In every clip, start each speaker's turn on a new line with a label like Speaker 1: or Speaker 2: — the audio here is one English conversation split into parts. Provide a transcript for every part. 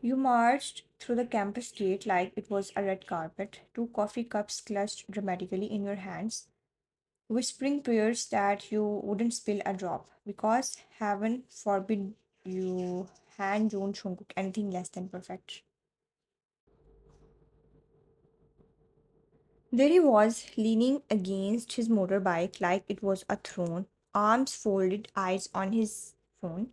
Speaker 1: You marched through the campus gate like it was a red carpet, two coffee cups clutched dramatically in your hands, whispering prayers that you wouldn't spill a drop, because heaven forbid you hand John Jungkook anything less than perfect. There he was, leaning against his motorbike like it was a throne, arms folded, eyes on his phone,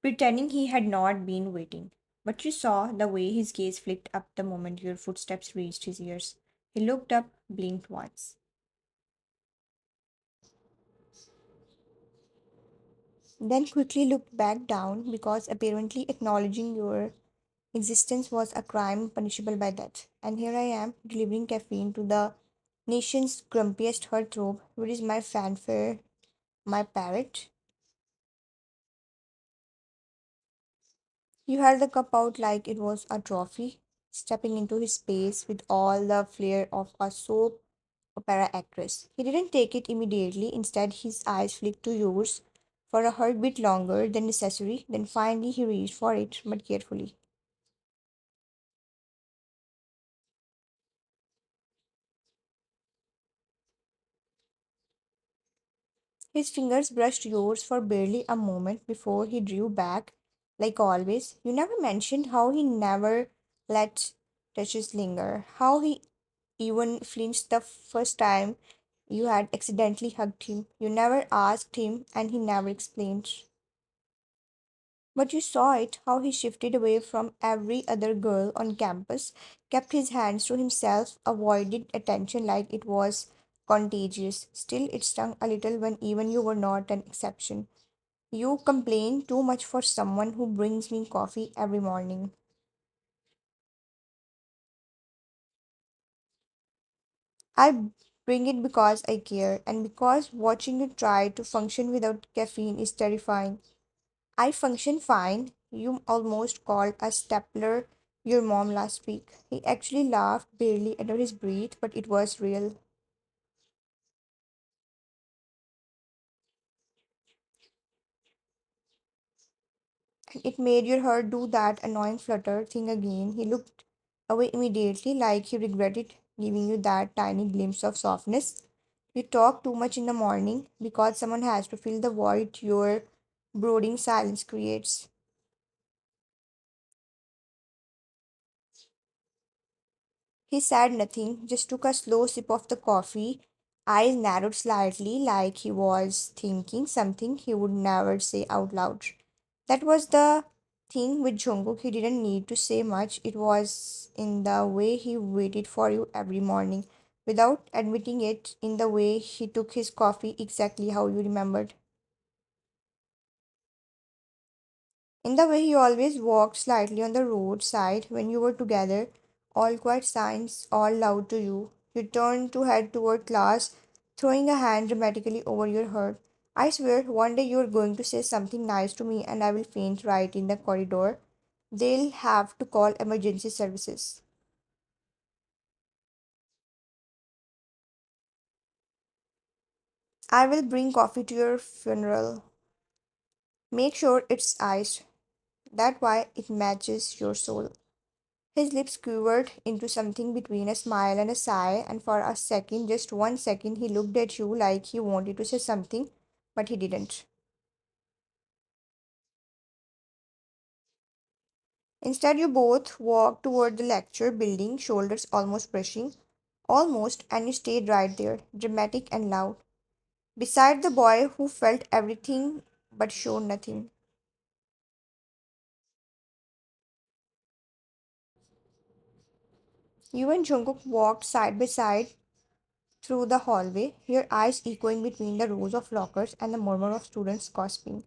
Speaker 1: pretending he had not been waiting. But you saw the way his gaze flicked up the moment your footsteps reached his ears. He looked up, blinked once, then quickly looked back down because apparently acknowledging your existence was a crime punishable by death. And here I am, delivering caffeine to the nation's grumpiest heartthrob. Where is my fanfare, my parrot? You held the cup out like it was a trophy, stepping into his space with all the flair of a soap opera actress. He didn't take it immediately, instead, his eyes flicked to yours for a heartbeat longer than necessary, then finally he reached for it, but carefully. His fingers brushed yours for barely a moment before he drew back, like always. You never mentioned how he never let touches linger, how he even flinched the first time you had accidentally hugged him. You never asked him, and he never explained. But you saw it, how he shifted away from every other girl on campus, kept his hands to himself, avoided attention like it was contagious. Still, it stung a little when even you were not an exception. You complain too much for someone who brings me coffee every morning. I bring it because I care, and because watching you try to function without caffeine is terrifying. I function fine. You almost called a stapler your mom last week. He actually laughed barely under his breath, but it was real. And it made your heart do that annoying flutter thing again. He looked away immediately, like he regretted giving you that tiny glimpse of softness. You talk too much in the morning because someone has to fill the void your brooding silence creates. He said nothing, just took a slow sip of the coffee, eyes narrowed slightly like he was thinking something he would never say out loud. That was the thing with Jungkook. He didn't need to say much. It was in the way he waited for you every morning without admitting it, in the way he took his coffee exactly how you remembered. In the way he always walked slightly on the roadside when you were together, all quiet signs, all loud to you. You turned to head toward class, throwing a hand dramatically over your heart. I swear, one day you're going to say something nice to me and I will faint right in the corridor. They'll have to call emergency services. I will bring coffee to your funeral. Make sure it's iced. That why it matches your soul. His lips quivered into something between a smile and a sigh, and for a second, just 1 second, he looked at you like he wanted to say something, but he didn't. Instead, you both walked toward the lecture building, shoulders almost brushing, almost, and you stayed right there, dramatic and loud, beside the boy who felt everything but showed nothing. You and Jungkook walked side by side through the hallway, your eyes echoing between the rows of lockers and the murmur of students gossiping,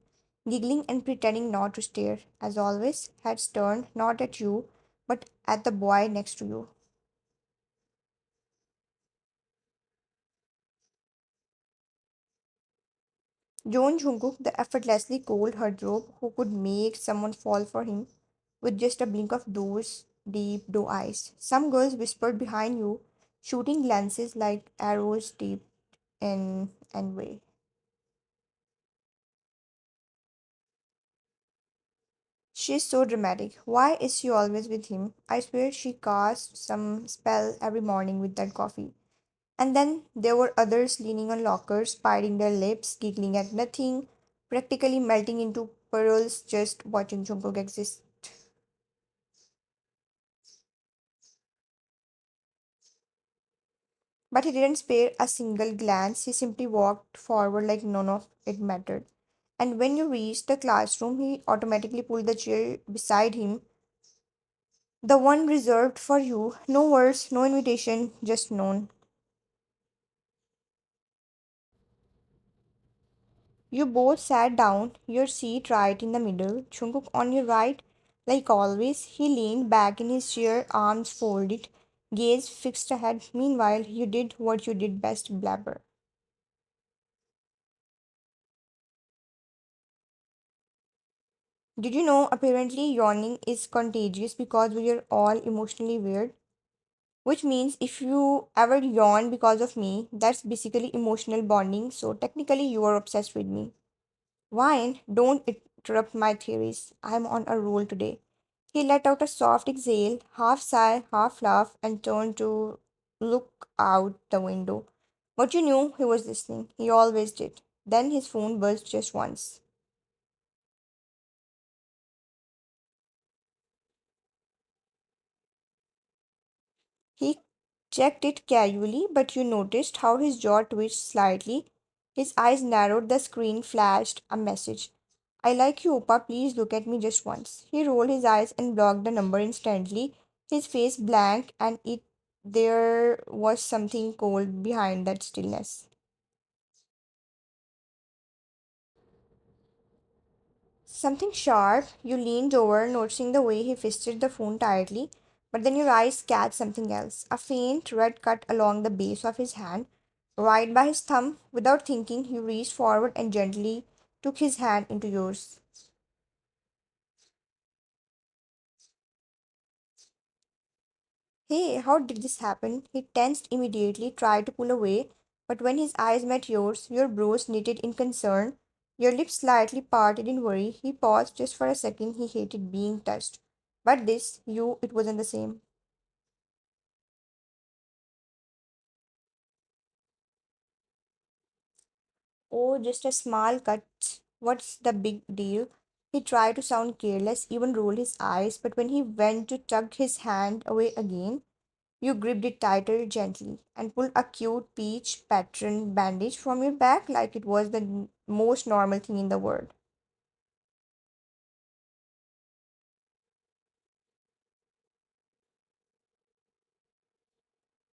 Speaker 1: giggling and pretending not to stare. As always, heads turned not at you, but at the boy next to you. John Jungkook, the effortlessly cold heartthrob who could make someone fall for him with just a blink of those deep blue eyes. Some girls whispered behind you, shooting glances like arrows deep in envy. She's so dramatic. Why is she always with him? I swear she casts some spell every morning with that coffee. And then there were others leaning on lockers, biting their lips, giggling at nothing, practically melting into pearls just watching Jungkook exist. But he didn't spare a single glance, he simply walked forward like none of it mattered. And when you reached the classroom, he automatically pulled the chair beside him, the one reserved for you. No words, no invitation, just known. You both sat down, your seat right in the middle, Jungkook on your right. Like always, he leaned back in his chair, arms folded, gaze fixed ahead. Meanwhile, you did what you did best, blabber. Did you know apparently yawning is contagious because we are all emotionally weird? Which means if you ever yawn because of me, that's basically emotional bonding, so technically you are obsessed with me. Wine, don't interrupt my theories. I'm on a roll today. He let out a soft exhale, half sigh, half laugh, and turned to look out the window. But you knew he was listening. He always did. Then his phone buzzed just once. He checked it casually, but you noticed how his jaw twitched slightly. His eyes narrowed, the screen flashed a message. I like you, Opa. Please look at me just once. He rolled his eyes and blocked the number instantly, his face blank, and it there was something cold behind that stillness. Something sharp. You leaned over, noticing the way he fisted the phone tightly, but then your eyes catch something else. A faint red cut along the base of his hand, right by his thumb. Without thinking, you reached forward and gently took his hand into yours. Hey, how did this happen? He tensed immediately, tried to pull away, but when his eyes met yours, your brows knitted in concern, your lips slightly parted in worry. He paused just for a second. He hated being touched. But this, it wasn't the same. Oh, just a small cut. What's the big deal? He tried to sound careless, even rolled his eyes, but when he went to tug his hand away again, you gripped it tighter gently and pulled a cute peach pattern bandage from your back like it was the most normal thing in the world.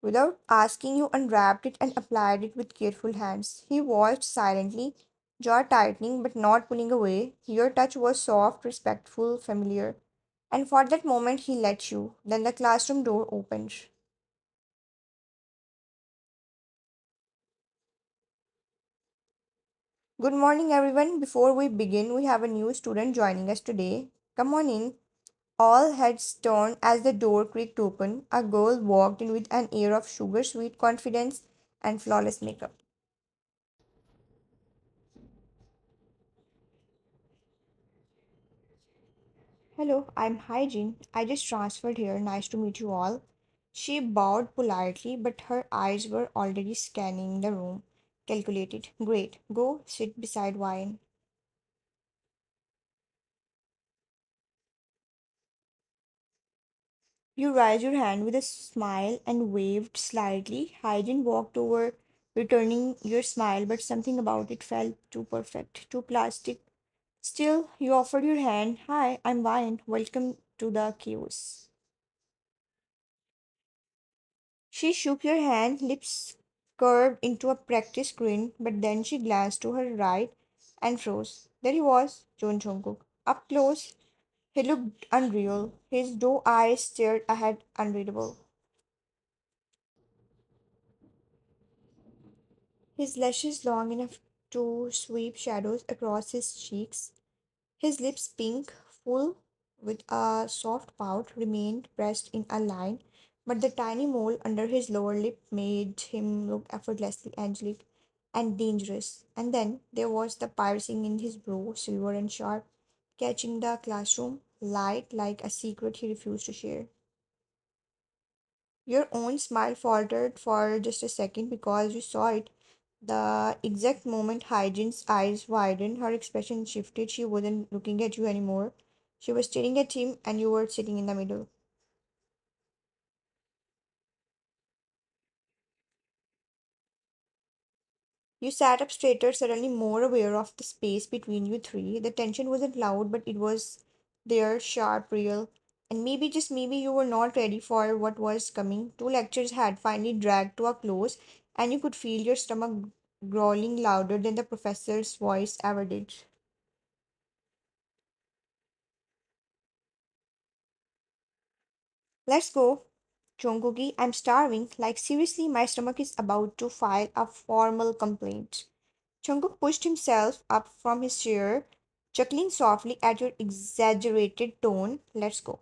Speaker 1: Without asking, you unwrapped it and applied it with careful hands. He watched silently, jaw tightening but not pulling away. Your touch was soft, respectful, familiar. And for that moment, he let you. Then the classroom door opened. Good morning, everyone. Before we begin, we have a new student joining us today. Come on in. All heads turned as the door creaked open. A girl walked in with an air of sugar sweet confidence and flawless makeup. Hello, I'm Hygiene. I just transferred here. Nice to meet you all. She bowed politely, but her eyes were already scanning the room. Calculated. Great. Go sit beside Wine. You raised your hand with a smile and waved slightly. Hygiene walked over, returning your smile, but something about it felt too perfect, too plastic. Still, you offered your hand. Hi, I'm Wine. Welcome to the chaos. She shook your hand, lips curved into a practiced grin, but then she glanced to her right and froze. There he was, John Jungkook. Up close, he looked unreal. His doe eyes stared ahead, unreadable. His lashes long enough to sweep shadows across his cheeks. His lips pink, full, with a soft pout, remained pressed in a line, but the tiny mole under his lower lip made him look effortlessly angelic and dangerous. And then there was the piercing in his brow, silver and sharp, catching the classroom light like a secret he refused to share. Your own smile faltered for just a second because you saw it. The exact moment Hygien's eyes widened, her expression shifted. She wasn't looking at you anymore. She was staring at him, and you were sitting in the middle. You sat up straighter, suddenly more aware of the space between you three. The tension wasn't loud, but it was there, sharp, real. And maybe, just maybe, you were not ready for what was coming. Two lectures had finally dragged to a close, and you could feel your stomach growling louder than the professor's voice ever did. Let's go. Jungkook, I'm starving. Like, seriously, my stomach is about to file a formal complaint. Jungkook pushed himself up from his chair, chuckling softly at your exaggerated tone. Let's go.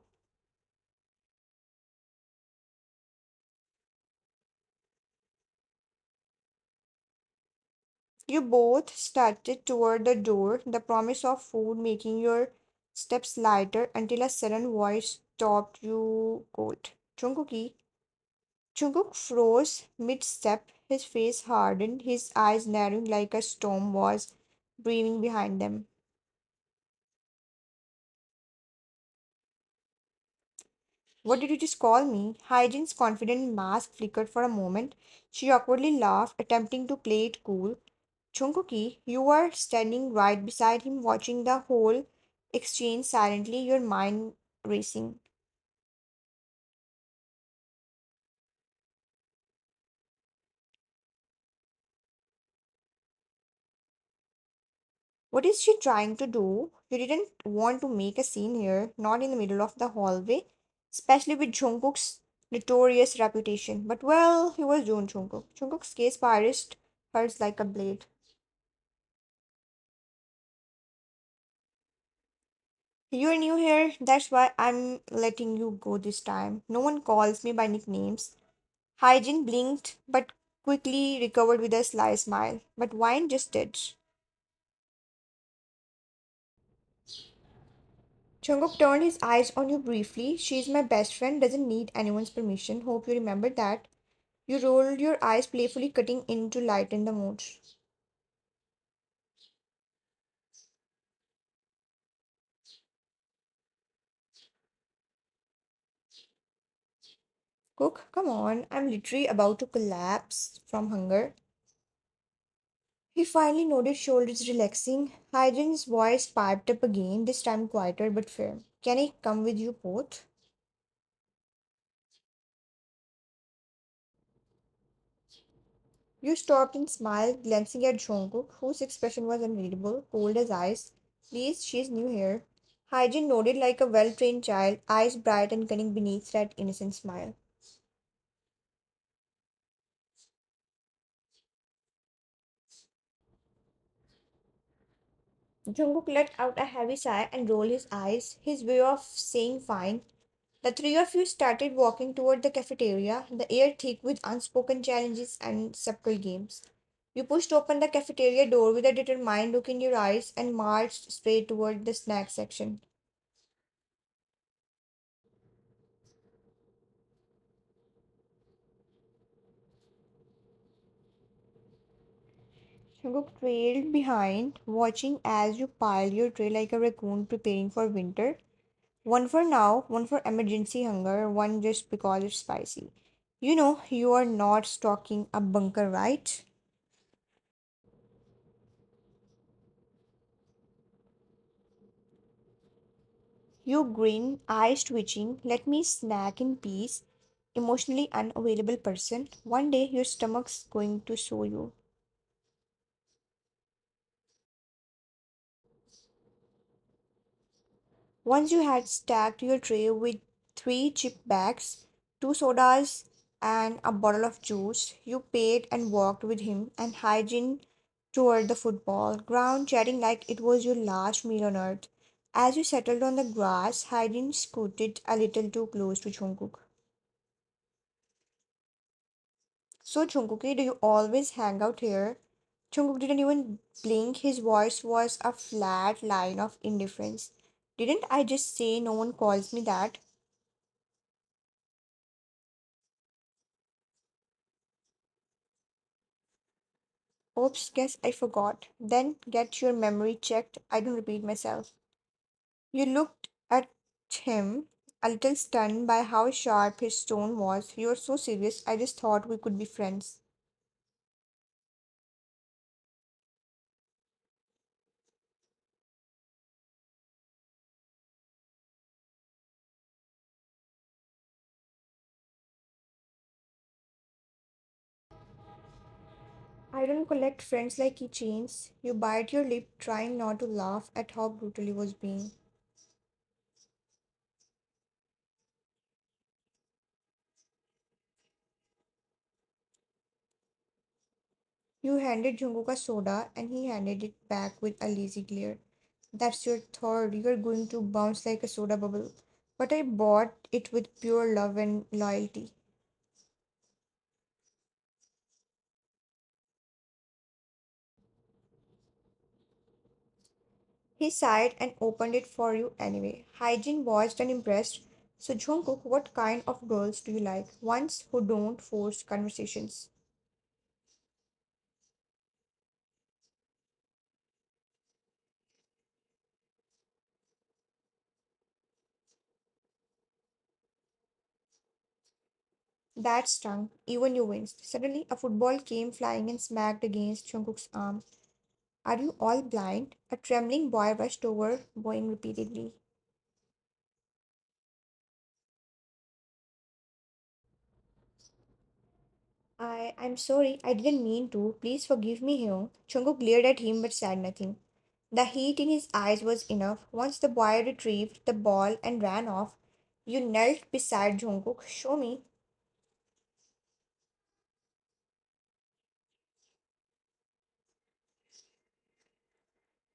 Speaker 1: You both started toward the door, the promise of food making your steps lighter until a sudden voice stopped you cold. Jungkook, Jungkook froze mid-step, his face hardened, his eyes narrowing like a storm was brewing behind them. What did you just call me? Hygien's confident mask flickered for a moment. She awkwardly laughed, attempting to play it cool. Chunkuki, you were standing right beside him, watching the whole exchange silently, your mind racing. What is she trying to do? You didn't want to make a scene here, not in the middle of the hallway, especially with Jungkook's notorious reputation. But well, he was Jun Jungkook. Jungkook's case pierced hers like a blade. You're new here, that's why I'm letting you go this time. No one calls me by nicknames. Hygiene blinked, but quickly recovered with a sly smile. But wine just did. Jungkook turned his eyes on you briefly. She's my best friend, doesn't need anyone's permission. Hope you remember that. You rolled your eyes playfully, cutting in to lighten the mood. Cook, come on, I'm literally about to collapse from hunger. He finally nodded, shoulders relaxing. Hygiene's voice piped up again, this time quieter but firm. Can I come with you both? You stopped and smiled, glancing at Jungkook, whose expression was unreadable, cold as ice. Please, she's new here. Hygiene nodded like a well-trained child, eyes bright and cunning beneath that innocent smile. Jungkook let out a heavy sigh and rolled his eyes, his way of saying fine. The three of you started walking toward the cafeteria, the air thick with unspoken challenges and subtle games. You pushed open the cafeteria door with a determined look in your eyes and marched straight toward the snack section. Jungkook trailed behind, watching as you piled your tray like a raccoon preparing for winter. One for now, one for emergency hunger, one just because it's spicy. You know, you are not stocking a bunker, right? You grin, eyes twitching, let me snack in peace. Emotionally unavailable person. One day your stomach's going to show you. Once you had stacked your tray with three chip bags, two sodas, and a bottle of juice, you paid and walked with him and hygiene toward the football ground, chatting like it was your last meal on earth. As you settled on the grass, Hygiene scooted a little too close to Jungkook. So, Jungkook, do you always hang out here? Jungkook didn't even blink. His voice was a flat line of indifference. Didn't I just say no one calls me that? Oops, guess I forgot. Then get your memory checked. I don't repeat myself. You looked at him, a little stunned by how sharp his tone was. You're so serious, I just thought we could be friends. I don't collect friends like keychains. You bite your lip, trying not to laugh at how brutal he was being. You handed Jungkook a soda, and he handed it back with a lazy glare. That's your third. You're going to bounce like a soda bubble. But I bought it with pure love and loyalty. He sighed and opened it for you anyway. Hygiene watched and impressed. So, Jungkook, what kind of girls do you like? Ones who don't force conversations. That stung. Even you winced. Suddenly, a football came flying and smacked against Jungkook's arm. Are you all blind? A trembling boy rushed over, bowing repeatedly. I'm sorry, I didn't mean to. Please forgive me here. Jungkook glared at him but said nothing. The heat in his eyes was enough. Once the boy retrieved the ball and ran off, you knelt beside Jungkook. Show me.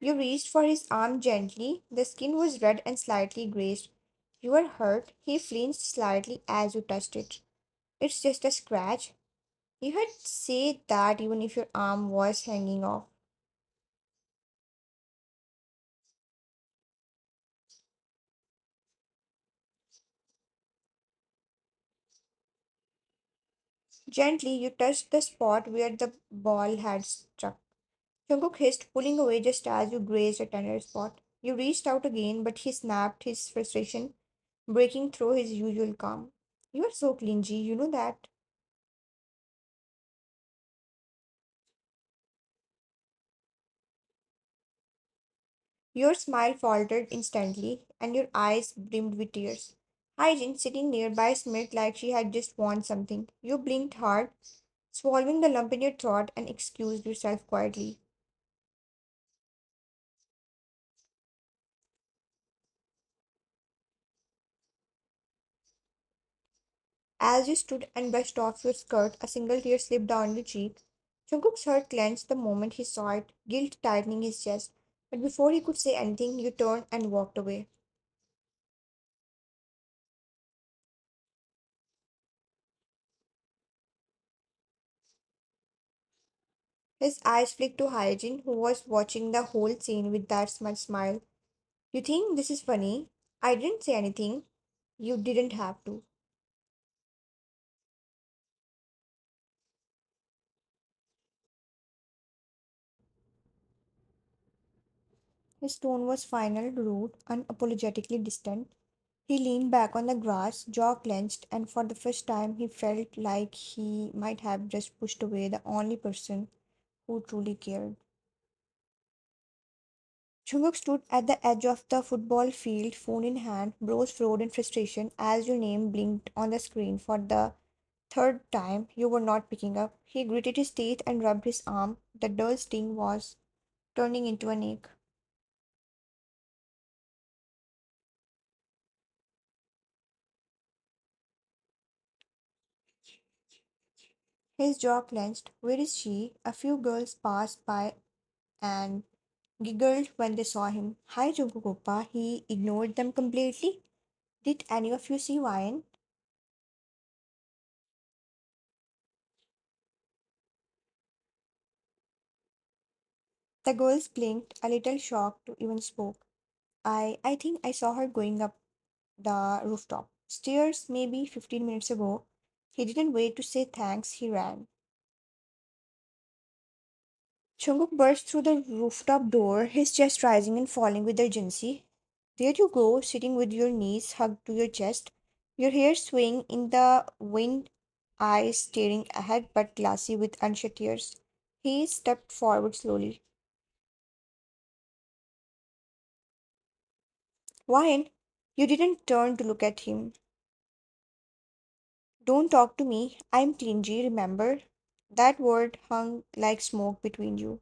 Speaker 1: You reached for his arm gently. The skin was red and slightly grazed. You were hurt. He flinched slightly as you touched it. It's just a scratch. You had said that even if your arm was hanging off. Gently, you touched the spot where the ball had struck. Jungkook hissed, pulling away just as you grazed a tender spot. You reached out again, but he snapped his frustration, breaking through his usual calm. You are so clingy, you know that. Your smile faltered instantly, and your eyes brimmed with tears. Hygiene, sitting nearby, smiled like she had just won something. You blinked hard, swallowing the lump in your throat, and excused yourself quietly. As you stood and brushed off your skirt, a single tear slipped down your cheek. Jungkook's heart clenched the moment he saw it, guilt tightening his chest. But before he could say anything, you turned and walked away. His eyes flicked to Hyjin, who was watching the whole scene with that smart smile. You think this is funny? I didn't say anything. You didn't have to. His tone was final, rude, unapologetically distant. He leaned back on the grass, jaw clenched, and for the first time he felt like he might have just pushed away the only person who truly cared. Chunguk stood at the edge of the football field, phone in hand, brows furrowed in frustration as your name blinked on the screen for the third time you were not picking up. He gritted his teeth and rubbed his arm. The dull sting was turning into an ache. His jaw clenched. Where is she? A few girls passed by and giggled when they saw him. Hi, Jungkook. He ignored them completely. Did any of you see Ryan? The girls blinked, a little shocked to even spoke. I think I saw her going up the rooftop. Stairs maybe 15 minutes ago. He didn't wait to say thanks, he ran. Jungkook burst through the rooftop door, his chest rising and falling with urgency. There you go, sitting with your knees hugged to your chest, your hair swaying in the wind, eyes staring ahead but glassy with unshed tears. He stepped forward slowly. Why? You didn't turn to look at him. Don't talk to me. I'm clingy, remember? That word hung like smoke between you.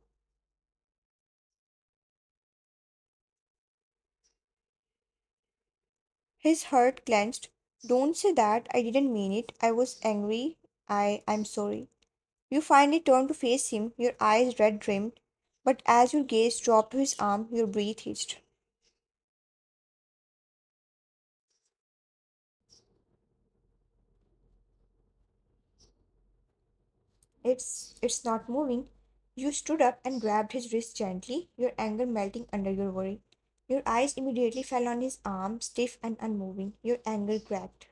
Speaker 1: His heart clenched. Don't say that. I didn't mean it. I was angry. I'm sorry. You finally turned to face him, your eyes red rimmed, but as your gaze dropped to his arm, your breath hitched. It's not moving. You stood up and grabbed his wrist gently, your anger melting under your worry. Your eyes immediately fell on his arm, stiff and unmoving. Your anger cracked.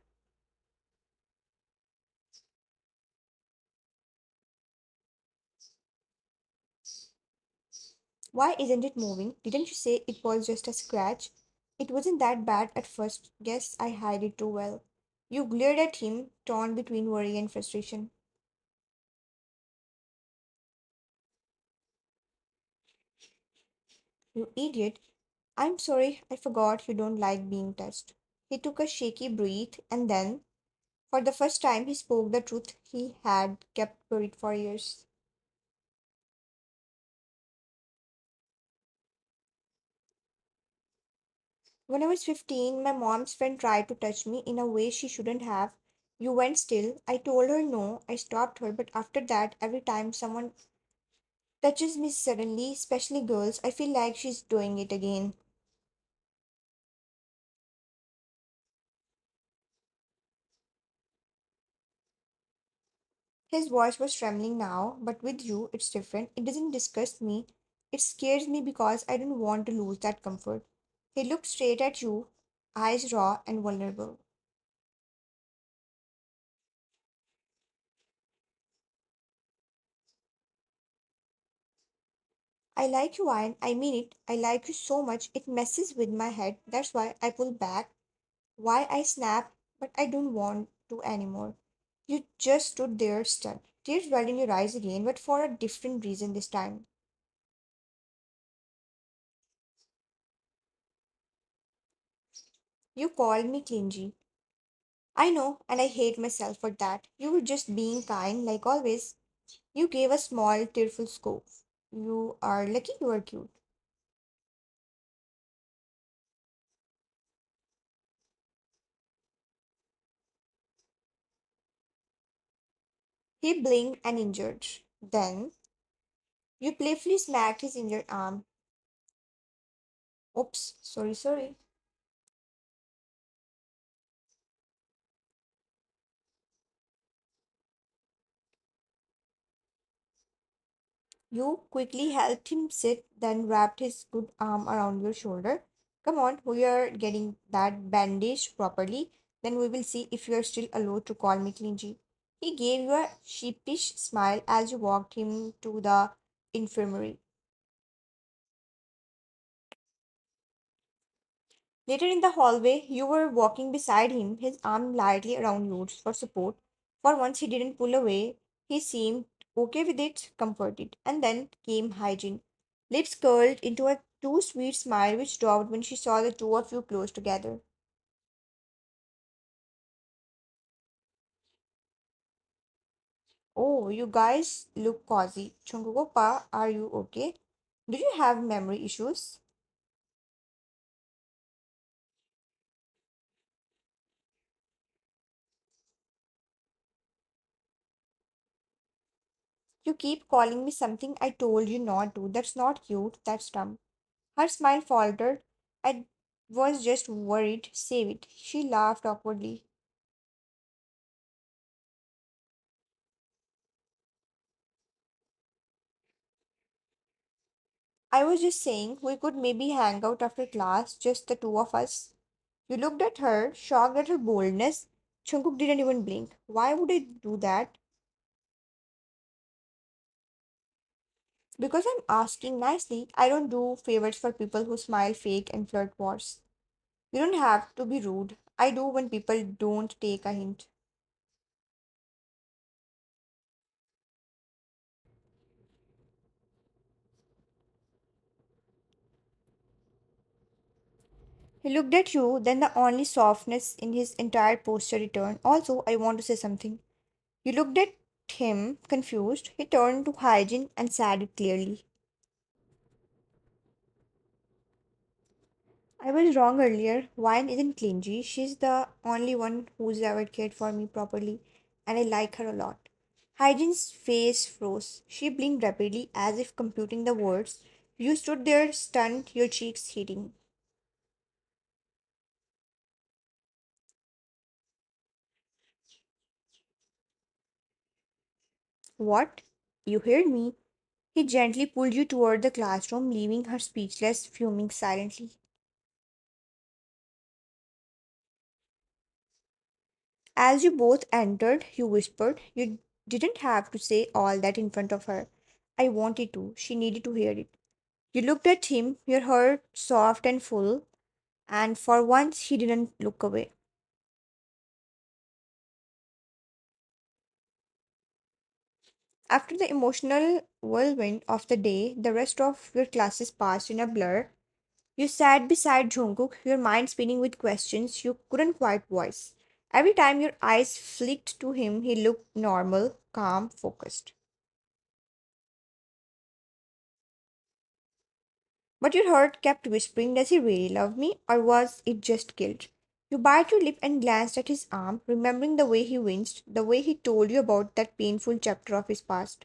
Speaker 1: Why isn't it moving? Didn't you say it was just a scratch? It wasn't that bad at first. Guess I hid it too well. You glared at him, torn between worry and frustration. You idiot. I'm sorry, I forgot you don't like being touched. He took a shaky breath and then, for the first time, he spoke the truth he had kept buried for years. When I was 15, my mom's friend tried to touch me in a way she shouldn't have. You went still. I told her no. I stopped her, but after that, every time someone touches me suddenly, especially girls, I feel like she's doing it again. His voice was trembling now, but with you, it's different. It doesn't disgust me. It scares me because I don't want to lose that comfort. He looked straight at you, eyes raw and vulnerable. I like you, Ian. I mean it. I like you so much. It messes with my head. That's why I pull back. Why I snap, but I don't want to anymore. You just stood there stunned. Tears welled in your eyes again, but for a different reason this time. You called me clingy. I know, and I hate myself for that. You were just being kind, like always. You gave a small, tearful scope. You are lucky you are cute. He blinked and injured. Then, you playfully smacked his injured arm. Oops, sorry, sorry. You quickly helped him sit, then wrapped his good arm around your shoulder. Come on, we are getting that bandaged properly. Then we will see if you are still allowed to call me clingy. He gave you a sheepish smile as you walked him to the infirmary. Later in the hallway, you were walking beside him, his arm lightly around yours for support. For once, he didn't pull away. He seemed okay with it, comforted. And then came hygiene. Lips curled into a too sweet smile which dropped when she saw the two of you close together. Oh, you guys look cozy. Chungukopa, are you okay? Do you have memory issues? You keep calling me something I told you not to. That's not cute. That's dumb. Her smile faltered. I was just worried. Save it. She laughed awkwardly. I was just saying we could maybe hang out after class, just the two of us. You looked at her, shocked at her boldness. Jungkook didn't even blink. Why would I do that? Because I'm asking nicely. I don't do favors for people who smile fake and flirt wars. You don't have to be rude. I do when people don't take a hint. He looked at you, then the only softness in his entire posture returned. Also, I want to say something. You looked at him, confused. He turned to hygiene and said it clearly. I was wrong earlier. Wine isn't clingy. She's the only one who's ever cared for me properly, and I like her a lot. Hygiene's face froze. She blinked rapidly, as if computing the words. You stood there, stunned, your cheeks heating. What? You heard me. He gently pulled you toward the classroom, leaving her speechless, fuming silently. As you both entered, you whispered. You didn't have to say all that in front of her. I wanted to. She needed to hear it. You looked at him, your heart soft and full, and for once he didn't look away. After the emotional whirlwind of the day, the rest of your classes passed in a blur. You sat beside Jungkook, your mind spinning with questions you couldn't quite voice. Every time your eyes flicked to him, he looked normal, calm, focused. But your heart kept whispering, does he really love me, or was it just guilt? You bit your lip and glanced at his arm, remembering the way he winced, the way he told you about that painful chapter of his past.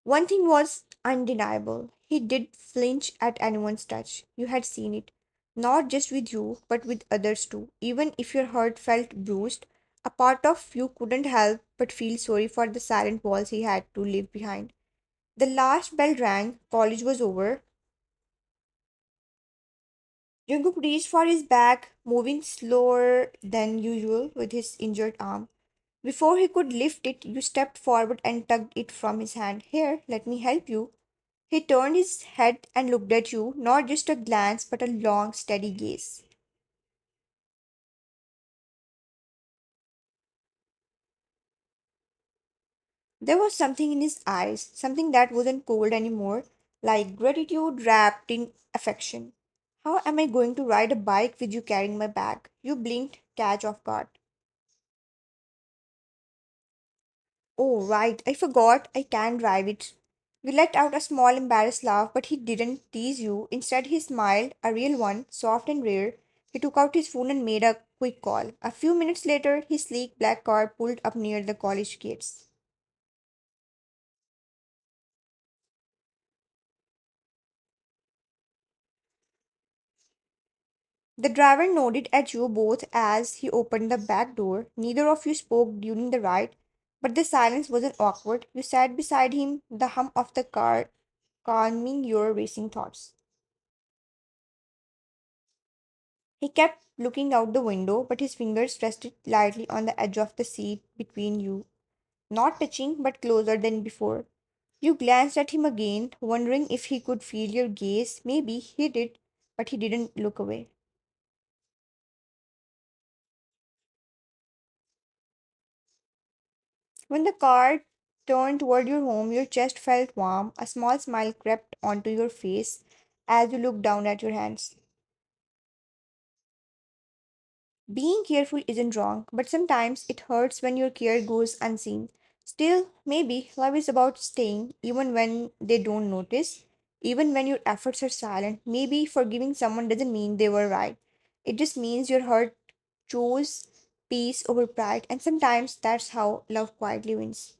Speaker 1: One thing was undeniable. He did flinch at anyone's touch. You had seen it. Not just with you, but with others too. Even if your heart felt bruised, a part of you couldn't help but feel sorry for the silent walls he had to leave behind. The last bell rang, college was over. Jungkook reached for his bag, moving slower than usual with his injured arm. Before he could lift it, you stepped forward and tugged it from his hand. Here, let me help you. He turned his head and looked at you, not just a glance, but a long, steady gaze. There was something in his eyes, something that wasn't cold anymore, like gratitude wrapped in affection. How am I going to ride a bike with you carrying my bag? You blinked, catch off guard. Oh, right, I forgot I can drive it. You let out a small embarrassed laugh, but he didn't tease you. Instead, he smiled, a real one, soft and rare. He took out his phone and made a quick call. A few minutes later, his sleek black car pulled up near the college gates. The driver nodded at you both as he opened the back door. Neither of you spoke during the ride, but the silence wasn't awkward. You sat beside him, the hum of the car calming your racing thoughts. He kept looking out the window, but his fingers rested lightly on the edge of the seat between you, not touching, but closer than before. You glanced at him again, wondering if he could feel your gaze. Maybe he did, but he didn't look away. When the car turned toward your home, your chest felt warm. A small smile crept onto your face as you looked down at your hands. Being careful isn't wrong, but sometimes it hurts when your care goes unseen. Still, maybe love is about staying even when they don't notice, even when your efforts are silent. Maybe forgiving someone doesn't mean they were right. It just means your heart chose peace over pride, and sometimes that's how love quietly wins.